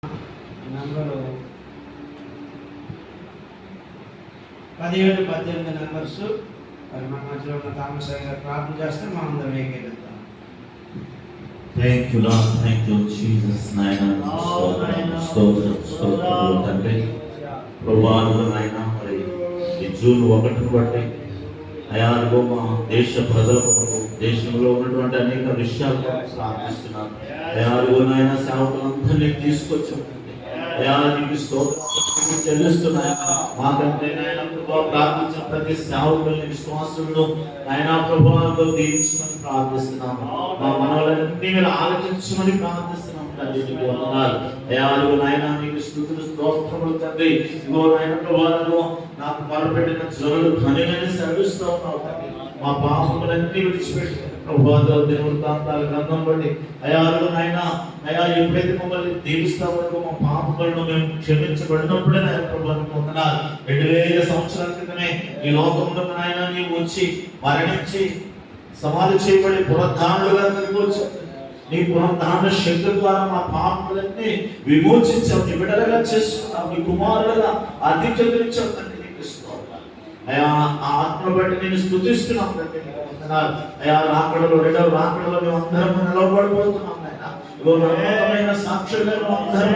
Number 17-18 numbers. మరి మన మధ్యలో ఉన్న థామస్ గారు ప్రార్థన చేస్తే మనం అందరం ఏకీకరిద్దాం. Thank you lord, thank you Jesus. నాయనా స్తోత్రం తండ్రి. ప్రభువాను నాయనా మరి ఈ జూన్ 1 బట్టి అయాలుగో మా దేశ ప్రజల కొరకు, దేశంలో ఉన్నటువంటి అనేక విషయాలు ప్రార్థిస్తున్నాను. అయాలుగో నాయన సేవకులందరినీ తీసుకొచ్చాం. అయా నీకు స్తోత్రం చెల్లిస్తున్నాయి. మాకంటే నాయన ప్రభావ ప్రార్థించిన ప్రతి సేవకుల్ని, విశ్వాసులను నాయన ప్రభావంతో దీవించమని ప్రార్థిస్తున్నాము. మా మనవలన్నీ మీరు ఆలోచించమని ప్రార్థిస్తున్నాము. అయాలు నాయన నీకు స్తుతులు స్తోత్రములు తండ్రి. ఇగో నాయన ప్రభావంలో నాకు మొరపెట్టిన జ్వరులు ధ్వనిని సెలవిస్తూ ఉన్నావు తండ్రి. మా పాపములన్నీ విడిచిపెట్టి ప్రభువాతో దినవృత్తాంతాల గ్రంథం బట్టి అయాలు నాయన అయా ఎప్పుడైతే మమ్మల్ని దీవిస్తామో మా పాపములను మేము క్షమించబడినప్పుడే నాయన ప్రభువాన్ని పొందనాలి. 2000 సంవత్సరాల క్రితమే ఈ లోకంలో నాయన నీవు వచ్చి మరణించి సమాధి చేయబడి పునరుద్ధానులుగా తిరిగి వచ్చావు. నీ పునరుద్ధాన శక్తి ద్వారా మా పాపములన్నీ విమోచించావు. నీ బిడ్డలుగా చేసుకున్నావు. నీ కుమారులుగా అధికరించావు తండ్రి. అయా ఆ ఆత్మను బట్టి నేను స్తుతిస్తున్నాం తండ్రి. అయా రాకడలో, రెండవ రాకడలో మేము అందరం నిలబడిపోతున్నాం. నమ్మకమైన సాక్షులుగా అందరం